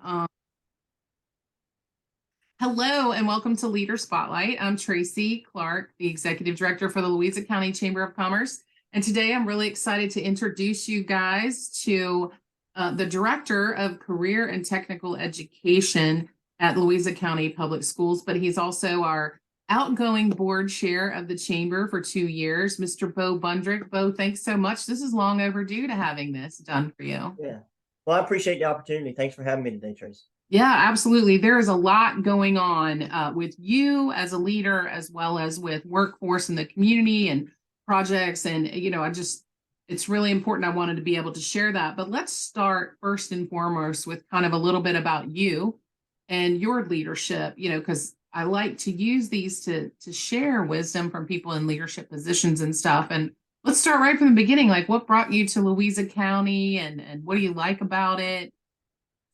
Um, Hello and welcome to Leader Spotlight. I'm Tracy Clark, the Executive Director for the Louisa County Chamber of Commerce. And today I'm really excited to introduce you guys to the Director of Career and Technical Education at Louisa County Public Schools, but he's also our outgoing board chair of the Chamber for 2 years, Mr. Bo Bundrick. Bo, thanks so much. This is long overdue to having this done for you. Yeah. Well, I appreciate the opportunity. Thanks for having me today, Trace. Yeah, absolutely. There is a lot going on with you as a leader, as well as with workforce in the community and projects. And, it's really important. I wanted to be able to share that. But let's start first and foremost with kind of a little bit about you and your leadership, because I like to use these to share wisdom from people in leadership positions and stuff. And let's start right from the beginning. Like, what brought you to Louisa County and what do you like about it?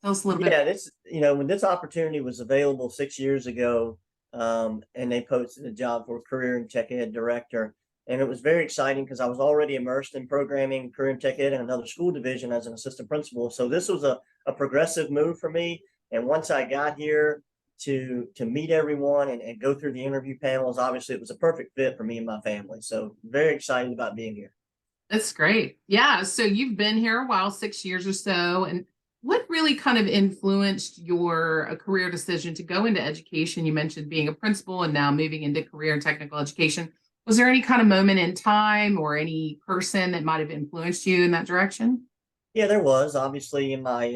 Tell us a little bit. Yeah, when this opportunity was available 6 years ago, and they posted a job for career and tech ed director. And it was very exciting because I was already immersed in programming, career and tech ed, and another school division as an assistant principal. So this was a progressive move for me. And once I got here to meet everyone and go through the interview panels, obviously it was a perfect fit for me and my family. So very excited about being here. That's great. Yeah. So you've been here a while, 6 years or so. And what really kind of influenced your career decision to go into education? You mentioned being a principal and now moving into career and technical education. Was there any kind of moment in time or any person that might have influenced you in that direction? Yeah, there was obviously in my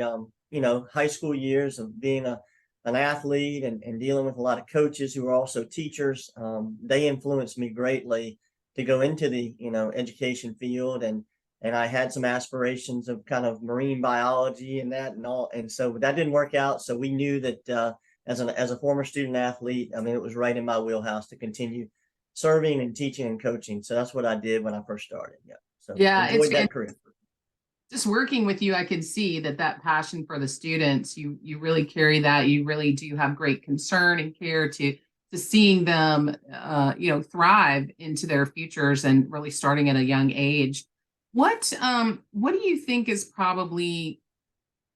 high school years of being an athlete and dealing with a lot of coaches who are also teachers. They influenced me greatly to go into the education field, and I had some aspirations of kind of marine biology and that and all, and so that didn't work out. So we knew that as a former student athlete, I mean, it was right in my wheelhouse to continue serving and teaching and coaching. So that's what I did when I first started. Yeah, so Yeah, enjoyed that career. just working with you, I could see that passion for the students, you really carry that. You really do have great concern and care to seeing them, thrive into their futures and really starting at a young age. What do you think is probably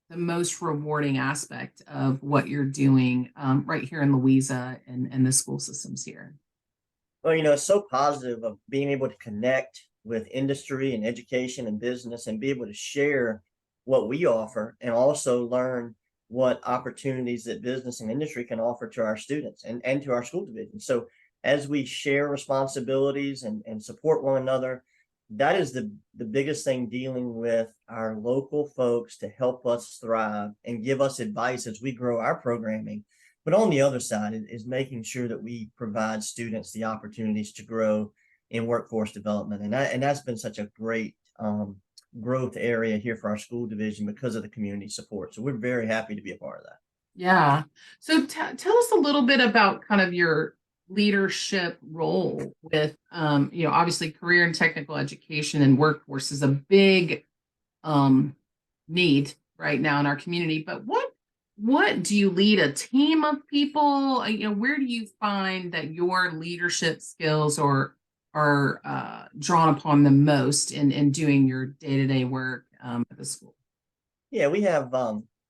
the most rewarding aspect of what you're doing right here in Louisa and the school systems here? Well, it's so positive of being able to connect with industry and education and business and be able to share what we offer and also learn what opportunities that business and industry can offer to our students and to our school division. So as we share responsibilities and support one another, that is the biggest thing, dealing with our local folks to help us thrive and give us advice as we grow our programming. But on the other side is making sure that we provide students the opportunities to grow in workforce development. And that's been such a great growth area here for our school division because of the community support. So we're very happy to be a part of that. Yeah. So tell us a little bit about kind of your leadership role with, obviously career and technical education and workforce is a big um, need right now in our community. But what do you lead a team of people? Where do you find that your leadership skills are drawn upon the most in doing your day-to-day work at the school? Yeah, we have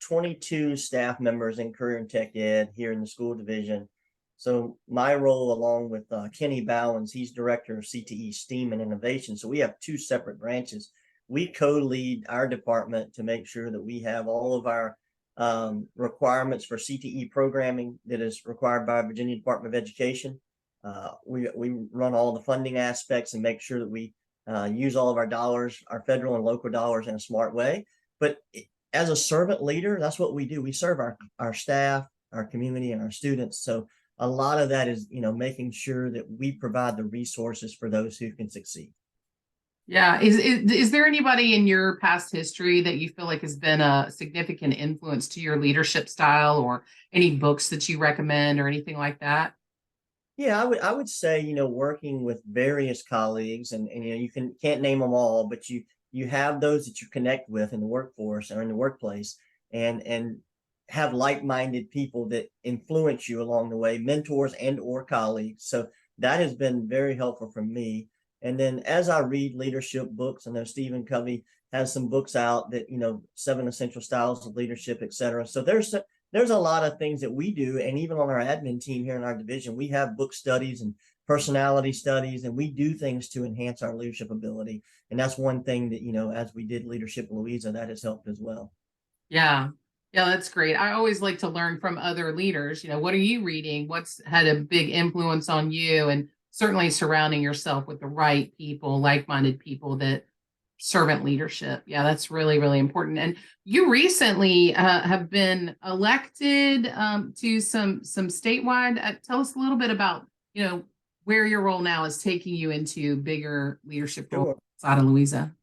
22 staff members in career and tech ed here in the school division. So my role, along with Kenny Bowens, he's director of CTE STEAM and Innovation. So we have two separate branches. We co-lead our department to make sure that we have all of our requirements for CTE programming that is required by Virginia Department of Education. We run all the funding aspects and make sure that we use all of our dollars, our federal and local dollars, in a smart way. But as a servant leader, that's what we do. We serve our staff, our community, and our students. So a lot of that is, making sure that we provide the resources for those who can succeed. Yeah. Is there anybody in your past history that you feel like has been a significant influence to your leadership style, or any books that you recommend or anything like that? Yeah, I would say, working with various colleagues, and you can't name them all, but you have those that you connect with in the workforce or in the workplace, and have like-minded people that influence you along the way, mentors and or colleagues. So that has been very helpful for me. And then as I read leadership books, I know Stephen Covey has some books out that, 7 Essential Styles of Leadership, et cetera. So there's a lot of things that we do. And even on our admin team here in our division, we have book studies and personality studies, and we do things to enhance our leadership ability. And that's one thing that, as we did Leadership Louisa, that has helped as well. Yeah. Yeah, that's great. I always like to learn from other leaders. What are you reading? What's had a big influence on you? And certainly surrounding yourself with the right people, like-minded people that servant leadership. Yeah, that's really, really important. And you recently have been elected to some statewide. Tell us a little bit about, where your role now is taking you into bigger leadership roles Sure. outside of Louisa.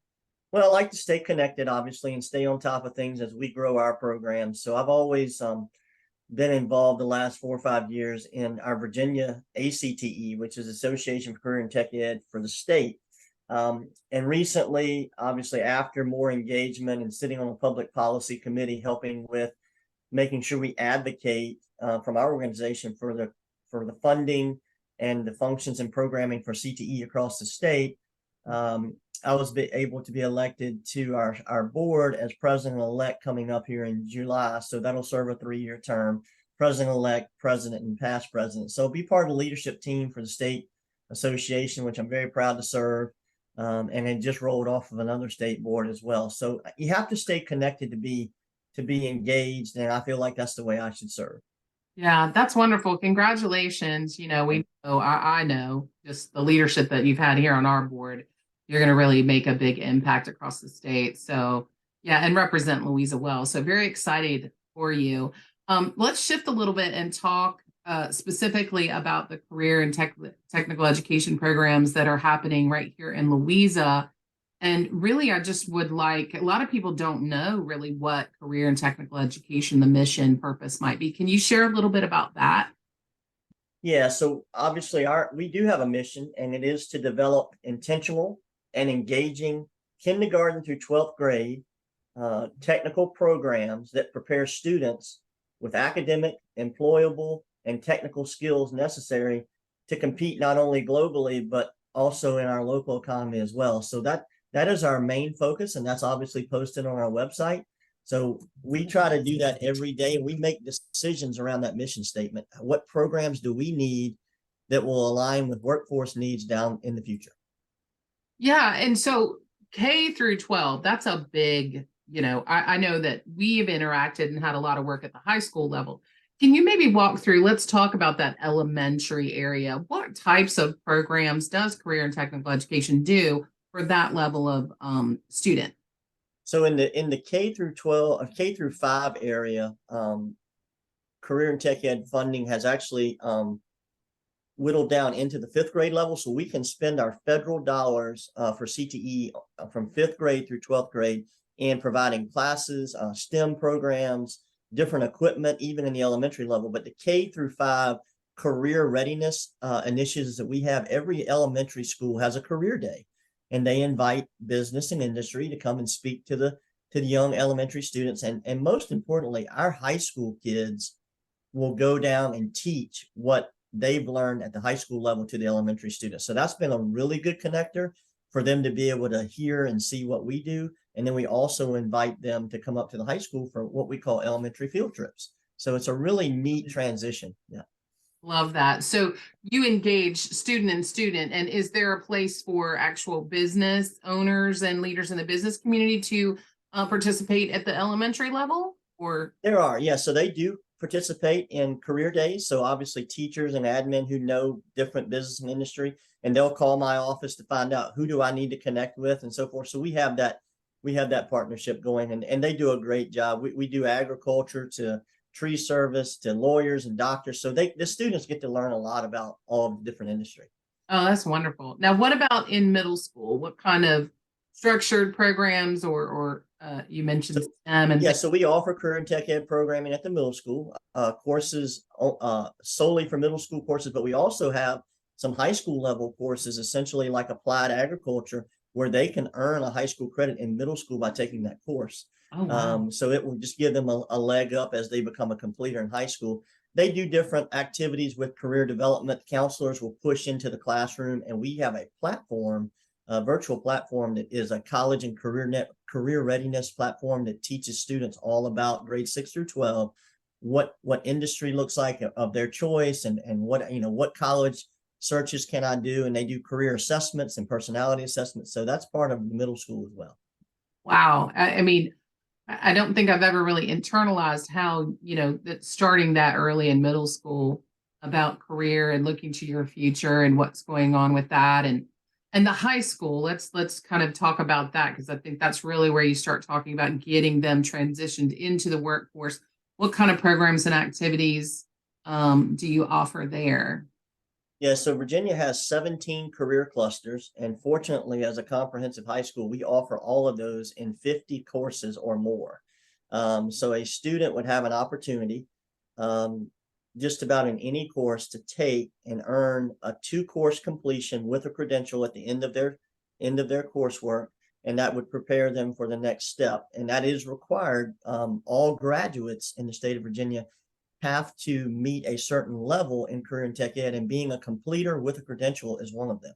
Well, I like to stay connected, obviously, and stay on top of things as we grow our programs. So I've always been involved the last 4 or 5 years in our Virginia ACTE, which is Association for Career and Tech Ed for the state. And recently, obviously, after more engagement and sitting on a public policy committee, helping with making sure we advocate from our organization for the funding and the functions and programming for CTE across the state. I was able to be elected to our board as president-elect coming up here in July. So that'll serve a 3-year term, president-elect, president, and past president. So be part of the leadership team for the state association, which I'm very proud to serve. And it just rolled off of another state board as well. So you have to stay connected to be engaged. And I feel like that's the way I should serve. Yeah, that's wonderful. Congratulations. I know just the leadership that you've had here on our board. You're going to really make a big impact across the state. So, yeah, and represent Louisa well. So, very excited for you. Let's shift a little bit and talk specifically about the career and technical education programs that are happening right here in Louisa. And really, I just would like, a lot of people don't know really what career and technical education, the mission purpose might be. Can you share a little bit about that? Yeah, so obviously we do have a mission, and it is to develop intentional and engaging kindergarten through 12th grade technical programs that prepare students with academic, employable, and technical skills necessary to compete not only globally, but also in our local economy as well. So that is our main focus, and that's obviously posted on our website. So we try to do that every day, and we make decisions around that mission statement. What programs do we need that will align with workforce needs down in the future? Yeah. And so K through 12, that's a big, I know that we've interacted and had a lot of work at the high school level. Can you maybe walk through, let's talk about that elementary area. What types of programs does career and technical education do for that level of student? So in the K through 12 or K through 5 area, career and tech ed funding has actually whittled down into the 5th grade level. So we can spend our federal dollars for CTE from 5th grade through 12th grade in providing classes, STEM programs, different equipment, even in the elementary level. But the K through 5 career readiness initiatives that we have, every elementary school has a career day, and they invite business and industry to come and speak to the young elementary students. And most importantly, our high school kids will go down and teach what they've learned at the high school level to the elementary students. So that's been a really good connector for them to be able to hear and see what we do. And then we also invite them to come up to the high school for what we call elementary field trips. So it's a really neat transition. Yeah. Love that. So you engage student and student, and is there a place for actual business owners and leaders in the business community to participate at the elementary level? Or There are, yeah. So they do participate in career days. So obviously teachers and admin who know different business and industry, and they'll call my office to find out who do I need to connect with and so forth. So we have that partnership going, and they do a great job. We do agriculture to tree service to lawyers and doctors. So the students get to learn a lot about all of the different industry. oh, that's wonderful. Now, what about in middle school? What kind of structured programs or you mentioned STEM and Yeah, so we offer career and tech ed programming at the middle school, courses solely for middle school courses, but we also have some high school level courses, essentially like applied agriculture, where they can earn a high school credit in middle school by taking that course. oh wow. So it will just give them a leg up as they become a completer in high school. They do different activities with career development. Counselors will push into the classroom, and we have a platform virtual platform that is a college and career readiness platform that teaches students all about grades 6 through 12, what industry looks like of their choice, and what, what college searches can I do, and they do career assessments and personality assessments. So that's part of the middle school as well. Wow. I mean, I don't think I've ever really internalized how, that starting that early in middle school about career and looking to your future and what's going on with that. And the high school, let's kind of talk about that, because I think that's really where you start talking about getting them transitioned into the workforce. What kind of programs and activities do you offer there? Yeah, so Virginia has 17 career clusters, and fortunately, as a comprehensive high school, we offer all of those in 50 courses or more. So a student would have an opportunity, um, just about in any course, to take and earn a 2-course completion with a credential at the end of their coursework, and that would prepare them for the next step. And that is required. All graduates in the state of Virginia have to meet a certain level in career and tech ed, and being a completer with a credential is one of them.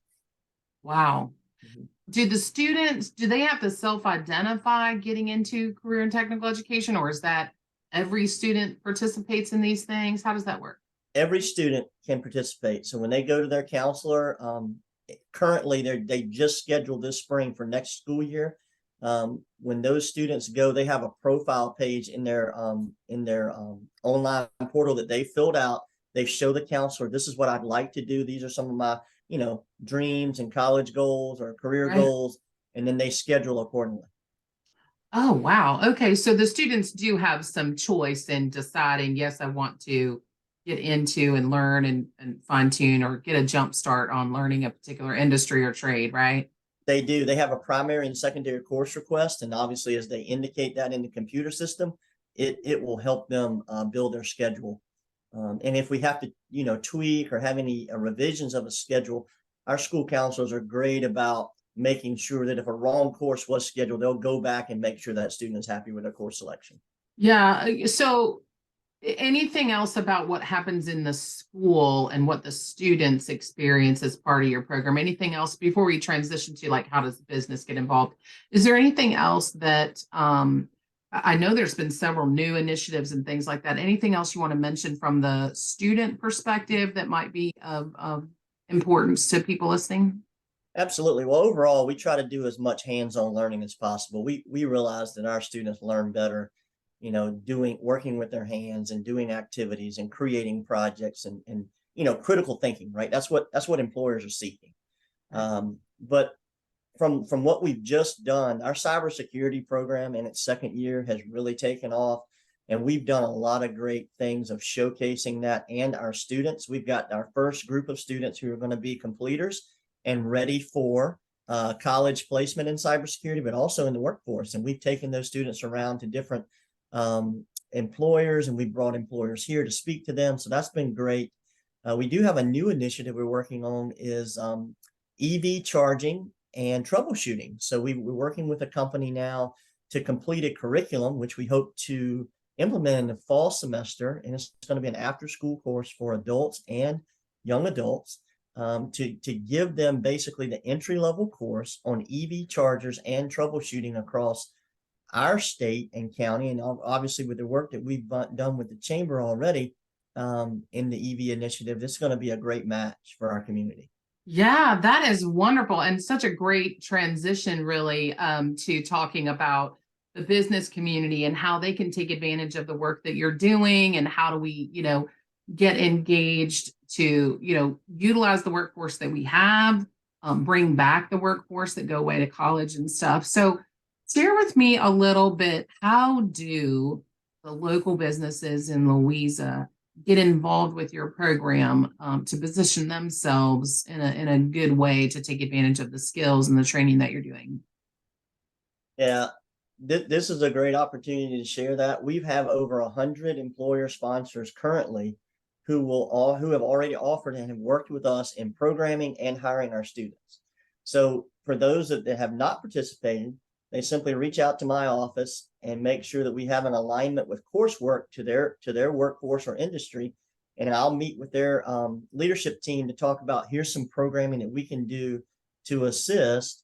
Wow. Mhm. Do they have to self-identify getting into career and technical education, or is that every student participates in these things? How does that work? Every student can participate. So when they go to their counselor, currently they just scheduled this spring for next school year. When those students go, they have a profile page in their online portal that they filled out. They show the counselor, this is what I'd like to do. These are some of my, dreams and college goals or career Right. goals, and then they schedule accordingly. Oh, wow. Okay. So the students do have some choice in deciding, yes, I want to get into and learn and fine tune or get a jump start on learning a particular industry or trade, right? They do. They have a primary and secondary course request, and obviously, as they indicate that in the computer system, it will help them build their schedule. And if we have to, tweak or have any revisions of a schedule, our school counselors are great about making sure that if a wrong course was scheduled, they'll go back and make sure that student is happy with their course selection. Yeah. So anything else about what happens in the school and what the students experience as part of your program? Anything else before we transition to like how does business get involved? Is there anything else that I know there's been several new initiatives and things like that. Anything else you want to mention from the student perspective that might be of importance to people listening? Absolutely. Well, overall, we try to do as much hands-on learning as possible. We realize that our students learn better, working with their hands and doing activities and creating projects, and critical thinking, right? That's what employers are seeking. Right. But from what we've just done, our cybersecurity program in its second year has really taken off. And we've done a lot of great things of showcasing that and our students. We've got our first group of students who are going to be completers and ready for college placement in cybersecurity, but also in the workforce. And we've taken those students around to different employers, and we've brought employers here to speak to them. So that's been great. We do have a new initiative we're working on, is EV charging and troubleshooting. So we're working with a company now to complete a curriculum, which we hope to implement in the fall semester. And it's going to be an after school course for adults and young adults, to give them basically the entry level course on EV chargers and troubleshooting across our state and county. And obviously, with the work that we've done with the chamber already, in the EV initiative, this is going to be a great match for our community. Yeah, that is wonderful and such a great transition, really, to talking about the business community and how they can take advantage of the work that you're doing and how do we, get engaged to, utilize the workforce that we have, bring back the workforce that go away to college and stuff. So share with me a little bit, how do the local businesses in Louisa get involved with your program to position themselves in a good way to take advantage of the skills and the training that you're doing? Yeah, this is a great opportunity to share that. We have over 100 employer sponsors currently who have already offered and have worked with us in programming and hiring our students. So for those that have not participated, they simply reach out to my office and make sure that we have an alignment with coursework to their workforce or industry. And I'll meet with their leadership team to talk about, here's some programming that we can do to assist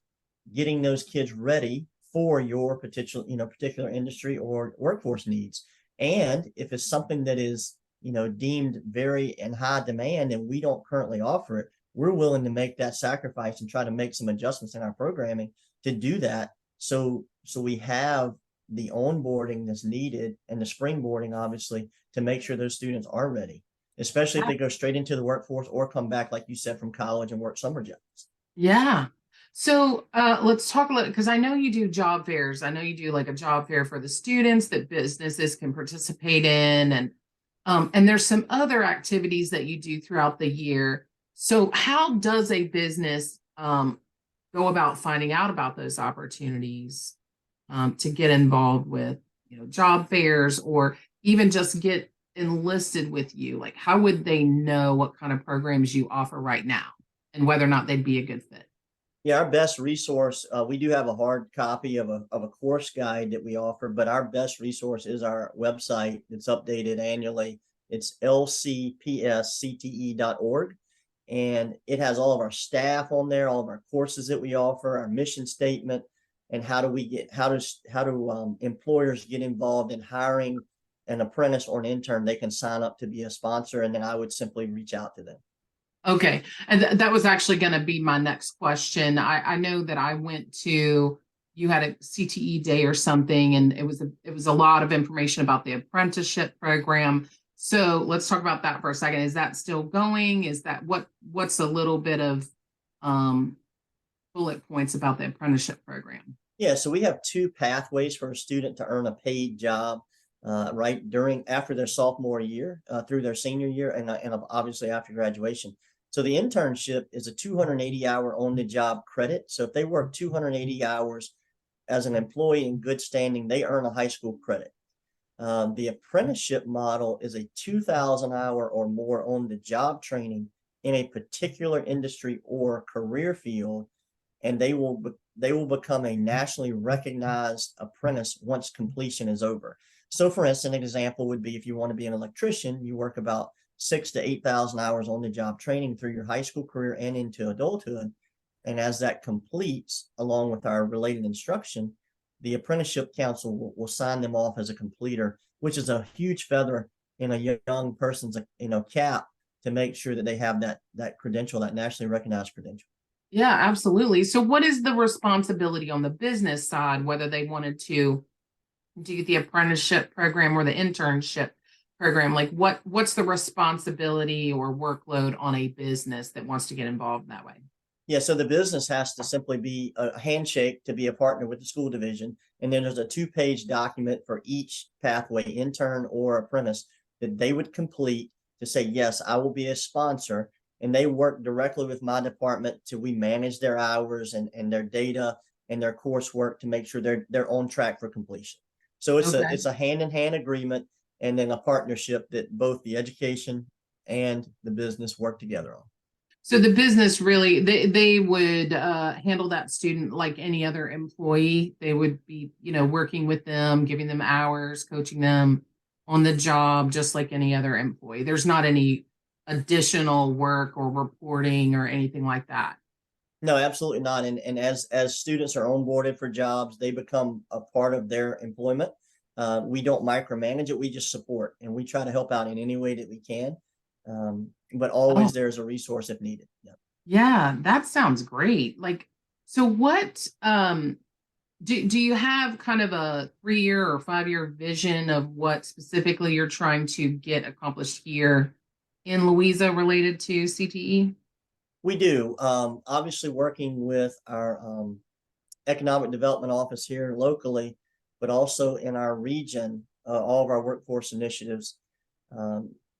getting those kids ready for your particular industry or workforce needs. And if it's something that is, deemed very in high demand and we don't currently offer it, we're willing to make that sacrifice and try to make some adjustments in our programming to do that. So we have the onboarding that's needed and the springboarding, obviously, to make sure those students are ready, especially if they go straight into the workforce or come back, like you said, from college and work summer jobs. Yeah. So let's talk a little, because I know you do job fairs. I know you do like a job fair for the students that businesses can participate in, and there's some other activities that you do throughout the year. So how does a business go about finding out about those opportunities to get involved with, job fairs, or even just get enlisted with you? Like, how would they know what kind of programs you offer right now and whether or not they'd be a good fit? Yeah, our best resource, we do have a hard copy of a course guide that we offer, but our best resource is our website. It's updated annually. It's lcpscte.org. And it has all of our staff on there, all of our courses that we offer, our mission statement, and how do employers get involved in hiring an apprentice or an intern. They can sign up to be a sponsor, and then I would simply reach out to them. Okay. And that was actually going to be my next question. I know that I went to, you had a CTE day or something, and it was a lot of information about the apprenticeship program. So let's talk about that for a second. Is that still going? Is that what's a little bit of bullet points about the apprenticeship program? Yeah, so we have two pathways for a student to earn a paid job, right after their sophomore year, through their senior year, and obviously after graduation. So the internship is a 280-hour on-the-job credit. So if they work 280 hours as an employee in good standing, they earn a high school credit. The apprenticeship model is a 2,000-hour or more on-the-job training in a particular industry or career field, and they will become a nationally recognized apprentice once completion is over. So for instance, an example would be if you want to be an electrician, you work about 6,000 to 8,000 hours on the job training through your high school career and into adulthood. And as that completes, along with our related instruction, the apprenticeship council will sign them off as a completer, which is a huge feather in a young person's cap to make sure that they have that credential, that nationally recognized credential. Yeah, absolutely. So what is the responsibility on the business side, whether they wanted to do the apprenticeship program or the internship program? Like what's the responsibility or workload on a business that wants to get involved in that way? Yeah, so the business has to simply be a handshake to be a partner with the school division. And then there's a 2-page document for each pathway, intern or apprentice, that they would complete to say, yes, I will be a sponsor. And they work directly with my department we manage their hours and their data and their coursework to make sure they're on track for completion. So it's a hand-in-hand agreement, and then a partnership that both the education and the business work together on. So the business really, they would handle that student like any other employee. They would be, working with them, giving them hours, coaching them on the job, just like any other employee. There's not any additional work or reporting or anything like that. No, absolutely not. And as students are onboarded for jobs, they become a part of their employment. We don't micromanage it. We just support, and we try to help out in any way that we can. But always there's a resource if needed. Yeah. Yeah, that sounds great. Like, so what do you have kind of a 3-year or 5-year vision of what specifically you're trying to get accomplished here in Louisa related to CTE? We do. Obviously working with our economic development office here locally, but also in our region, all of our workforce initiatives,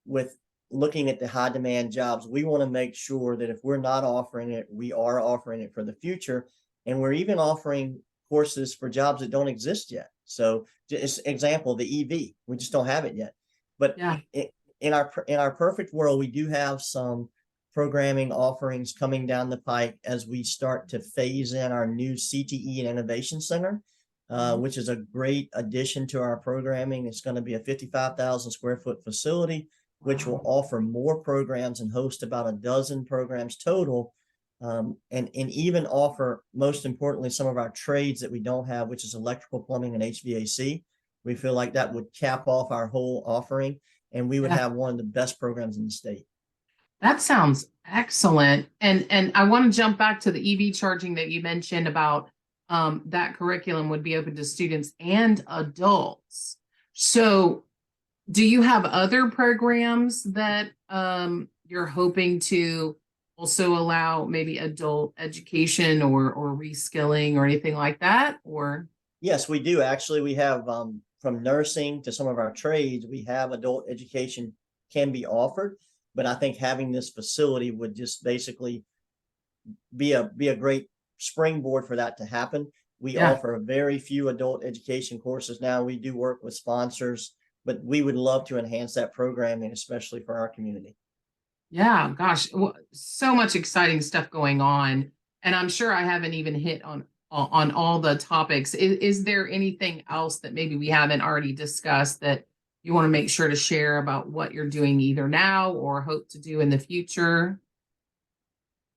with looking at the high demand jobs. We want to make sure that if we're not offering it, we are offering it for the future. And we're even offering courses for jobs that don't exist yet. So just example, the EV, we just don't have it yet. But Yeah. In our perfect world, we do have some programming offerings coming down the pike as we start to phase in our new CTE and Innovation Center, which is a great addition to our programming. It's going to be a 55,000 square foot facility, which will offer more programs and host about a dozen programs total and even offer, most importantly, some of our trades that we don't have, which is electrical, plumbing, and HVAC. We feel like that would cap off our whole offering, and we would Yeah. have one of the best programs in the state. That sounds excellent. And I want to jump back to the EV charging that you mentioned about that curriculum would be open to students and adults. So do you have other programs that you're hoping to also allow maybe adult education or reskilling or anything like that? Or Yes, we do. Actually, we have from nursing to some of our trades, we have adult education can be offered. But I think having this facility would just basically be a great springboard for that to happen. We yeah. offer very few adult education courses now. We do work with sponsors, but we would love to enhance that programming, especially for our community. Yeah, gosh, so much exciting stuff going on, and I'm sure I haven't even hit on all the topics. Is there anything else that maybe we haven't already discussed that you want to make sure to share about what you're doing either now or hope to do in the future?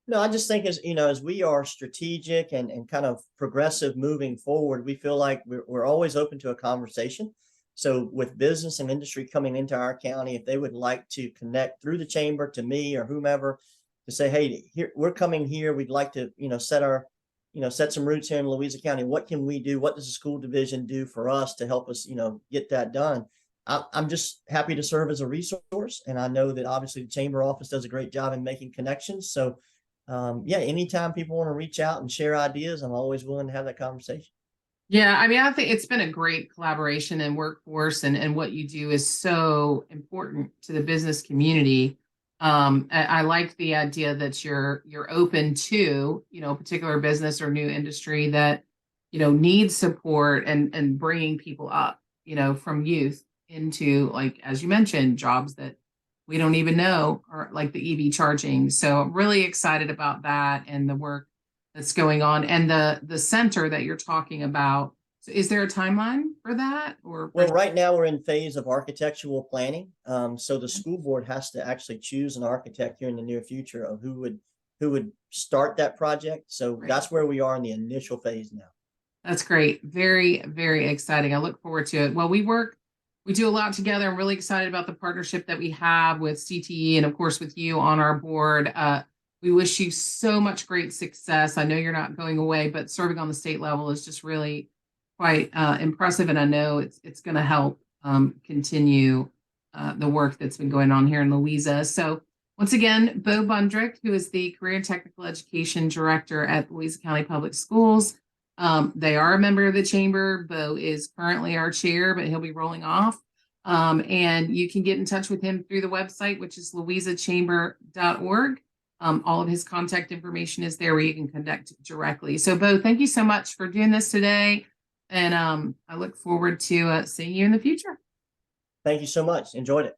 No, I just think as we are strategic and kind of progressive moving forward, we feel like we're always open to a conversation. So with business and industry coming into our county, if they would like to connect through the chamber to me or whomever to say, hey, here we're coming here, we'd like to, set some roots here in Louisa County. What can we do? What does the school division do for us to help us, get that done? I'm just happy to serve as a resource. And I know that obviously the chamber office does a great job in making connections. So yeah, anytime people want to reach out and share ideas, I'm always willing to have that conversation. Yeah, I mean, I think it's been a great collaboration and workforce, and what you do is so important to the business community. I like the idea that you're open to, particular business or new industry that, needs support and bringing people up, from youth into, like, as you mentioned, jobs that we don't even know, or like the EV charging. So I'm really excited about that and the work that's going on and the center that you're talking about. So is there a timeline for that or Well, right now we're in phase of architectural planning. So the school board has to actually choose an architect here in the near future of who would start that project. So right. that's where we are in the initial phase now. That's great. Very, very exciting. I look forward to it. Well, we do a lot together. I'm really excited about the partnership that we have with CTE and of course with you on our board. We wish you so much great success. I know you're not going away, but serving on the state level is just really quite impressive. And I know it's going to help continue the work that's been going on here in Louisa. So once again, Bo Bundrick, who is the Career and Technical Education Director at Louisa County Public Schools. They are a member of the chamber. Bo is currently our chair, but he'll be rolling off. And you can get in touch with him through the website, which is louisachamber.org. All of his contact information is there where you can connect directly. So, Bo, thank you so much for doing this today. And I look forward to seeing you in the future. Thank you so much. Enjoyed it.